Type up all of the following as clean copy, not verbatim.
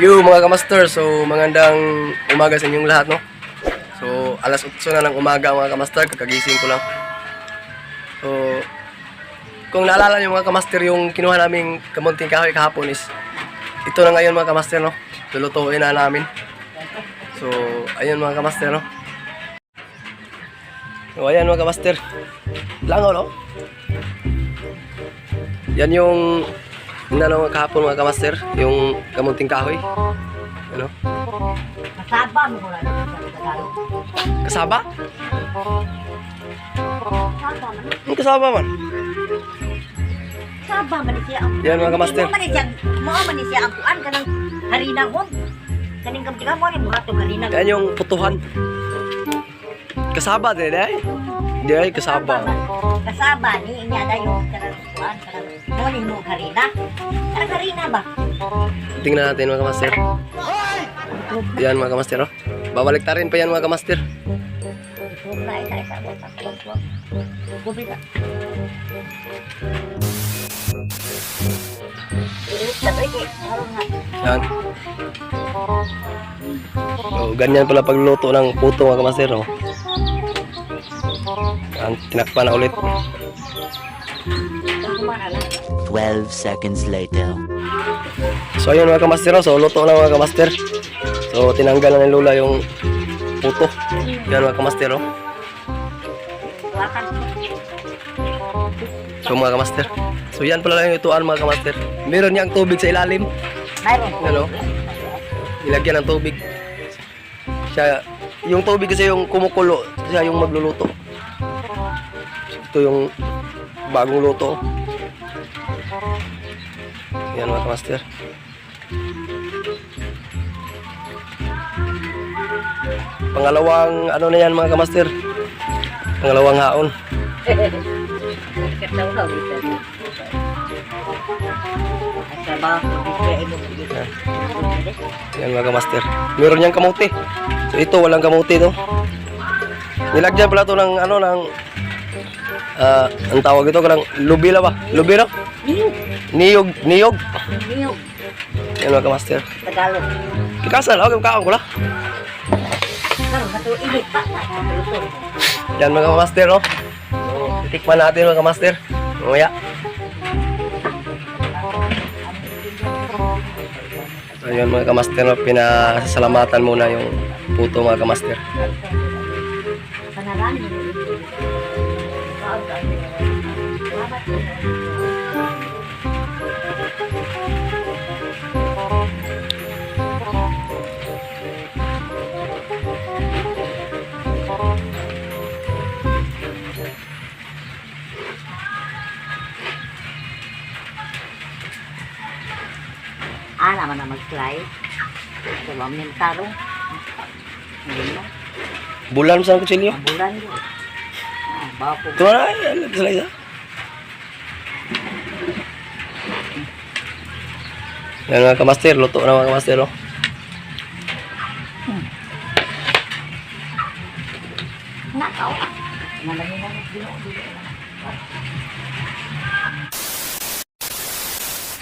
Yo mga kamaster, so magandang umaga sa inyong lahat, no? So alas 8 na ng umaga mga kamaster, kakagising ko lang. So kung naalala niyo mga kamaster, yung kinuha naming kamunting kahoy kahapon is ito na ngayon mga kamaster, no? Lulutuin na namin. So ayun mga kamaster, no? So ayan mga kamaster, langaw, no? Yan yung inano kahapon mga kamaster, yung kamunting kahoy. Ano? Kasaba mo ko lang sa Tagalog. Kasaba? Kasaba man. Ang kasaba man. Kasaba man siya ang. Yan mga kamaster. Mo man siya ang kuan kanang harina mo. Kaning kamtiga mo ni buhat tong harina. Yan yung putuhan. Kasaba din eh. Hindi ay kasaba. Kasaba ni inya dayon kanang kuan kanang mo ni mo harina. Kanang harina ba? Tingnan natin mga kamaster. Yan mga kamaster, oh. Babalik ta rin pa yan mga kamaster. Yan. So, ganyan pala pagluluto ng puto mga kamaster, oh. Yan, tinakpan na ulit. 12 seconds later. So ayun mga kamaster, so luto na mga kamaster. So tinanggal na ni Lola yung puto. Yan mga kamaster, oh. So mga kamaster, so yan pala lang yung ituan mga kamaster. Meron niyang tubig sa ilalim. Mayroon po. Ano? Ilagyan ng tubig. Siya, yung tubig kasi yung kumukulo, siya yung magluluto. Ito yung bagong luto. Yan mga kamaster. Pangalawang ano na yan mga kamaster. Pangalawang haon. Yan mga kamaster. Meron niyang kamuti. So ito walang kamuti to. Nilagyan pala to ng ano ng ang tawag ito kanang lubila ba? Lubira? Niyog. Niyog. Niyog. Yan mga kamaster. Tagalog. Kikasal, okay, kaon ko lang. Karon kato ilit pa. Yan mga kamaster, no? So, titikman natin mga kamaster. Mamaya. So yun mga kamaster, no? Pinasalamatan muna yung puto mga kamaster. Panalan. Naman na mag-fly. So, mamin tarong. Hindi mo. Bulan sa kutsilyo. Bulan yun. Bawa po. Ito na, yan. Nagsalay na. Yan mga kamaster, luto na mga kamaster, no? Nakaw. Nalami na mag-dino.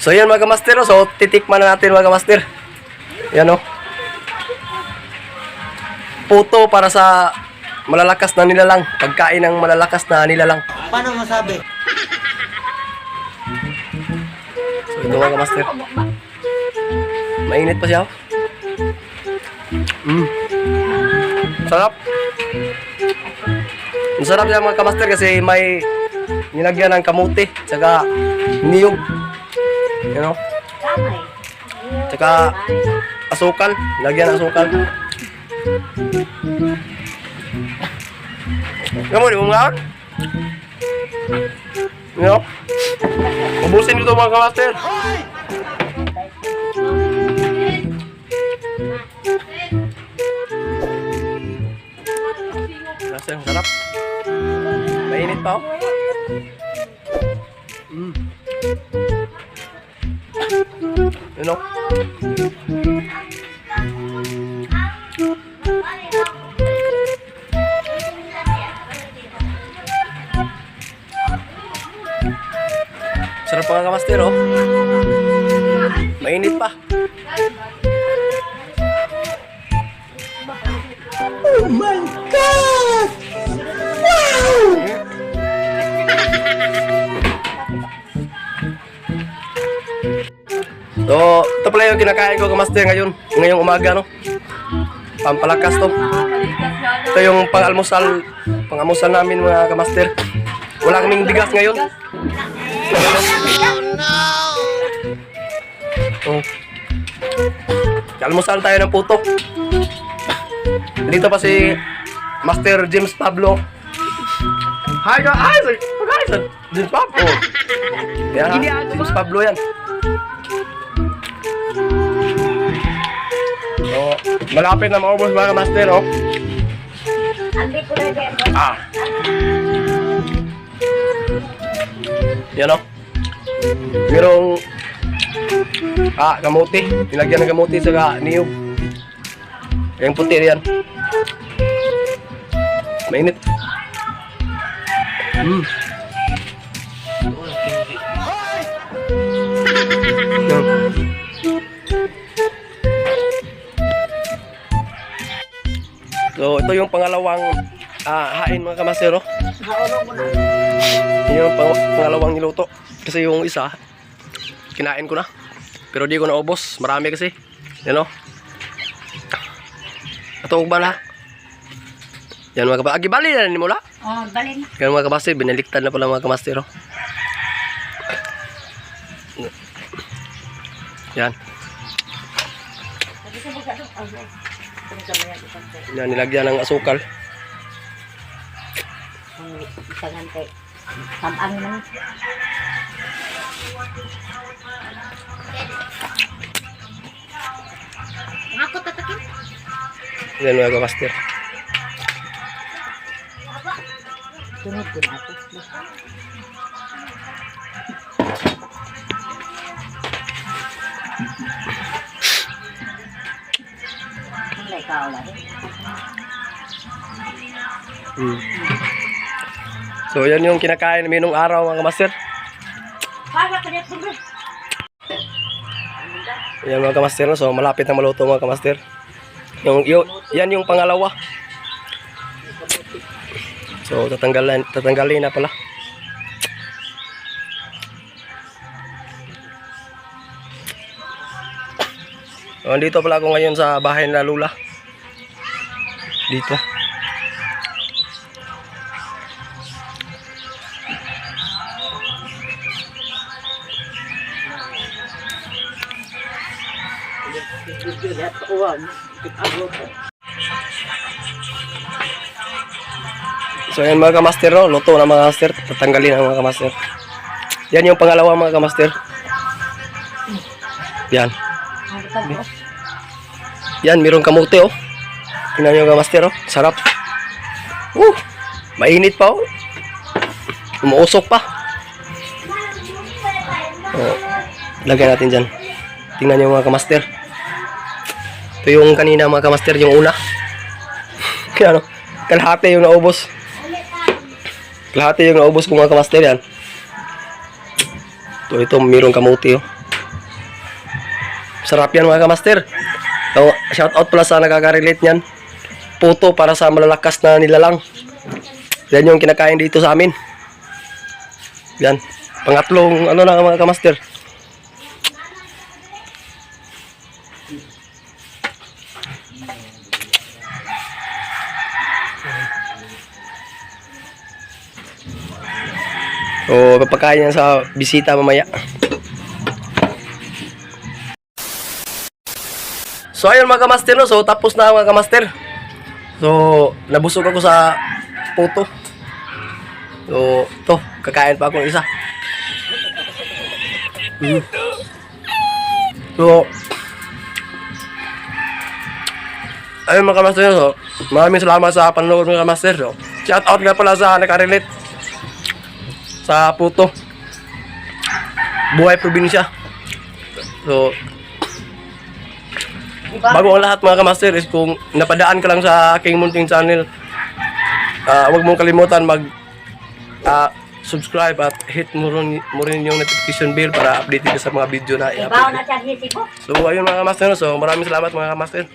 So yan mga kamaster, no? So titikman na natin mga kamaster. Yan, no? Puto para sa malalakas na nilalang. Pagkain ng malalakas na nilalang. Paano masabi? So ito mga kamaster. Mainit pa siya. Sarap. Ang sarap siya mga kamaster kasi may nilagyan ng kamuti. Tsaka niyog. You know? Tsaka asukal. Lagyan ng asukal. Kamu di bungaon? You know? Ubusin dito mga kamaster. Rasanya sarap. Mainit pa, oh. You know? Sarap mga kamaster, oh. Mainit pa. So, ito pala yung kinakain ko kamaster ngayong umaga, no? Pampalakas to. Ito yung pang-almusal namin mga kamaster. Wala kaming bigas ngayon. Oh. Almusal tayo ng puto. Dito pa si Master James Pablo. Hi guys! James Pablo. Yan, James Pablo yan. So, malapit na maubos mga master, oh. Andi ko na dyan. Ah. Yan, oh. Merong kamuti. Nilagyan ng kamuti sa niyog. Yung puti yan. Mainit. Yan. So, ito yung pangalawang hain mga kamasero. Haulong mo na. Yung pangalawang niluto. Kasi yung isa, kinain ko na. Pero di ko na ubos. Marami kasi. Yan o. Ito ba na? Yan mga kabasero. Agibali na ni mula. Oh, balin. Yan mga kabasero. Binaliktad na pala mga kamasero. Yan. Yan, nilagyan ng asukal. Isangante. Tabang naman. Ako tatakin. Yan mga kabasero. Tunod ko na ako. Wala ikaw lang. So yan yung kinakain namin nung araw mga kamaster. Para ka dito bro. Yan mga kamaster, no? So malapit na maluto mga kamaster. Yan yung pangalawa. So tatanggalin na pala. So, andito pala ako ngayon sa bahay na Lula. Dito. So yan mga kamaster, no? Luto na mga kamaster. Tatanggalin ang mga kamaster. Yan yung pangalawa mga kamaster. Yan. Yan, mayroong kamote, oh. Tingnan nyo kamaster, oh. Sarap. Mainit pa, oh. Umuusok pa. Oh. Lagyan natin dyan. Tingnan nyo mga kamaster. Ito yung kanina mga kamaster, yung una. Kaya ano, kalahati yung naubos. Kalahati yung naubos ko mga kamaster yan. Ito mayroong kamote, oh. Sarap yan mga kamaster. So, shout out pala sa nakaka-relate niyan. Puto para sa malalakas na nilalang. Yan yung kinakain dito sa amin. Yan. Pangatlong ano na mga kamaster. So, papakain yan sa bisita mamaya. So ayun mga kamaster, no? So tapos na mga kamaster. So nabusog ako sa puto. So ito, kakain pa akong isa. So ayun mga kamaster, so maraming salamat sa panonood mga kamaster. So shout out nga pala sa nakarelate sa puto. Buhay probinsya. So bago ang lahat mga kamaster is kung napadaan ka lang sa aking munting channel, huwag mong kalimutan mag subscribe at hit mo rin yung notification bell para update ka sa mga video na i-upload. So ayun mga kamaster, so maraming salamat mga kamaster.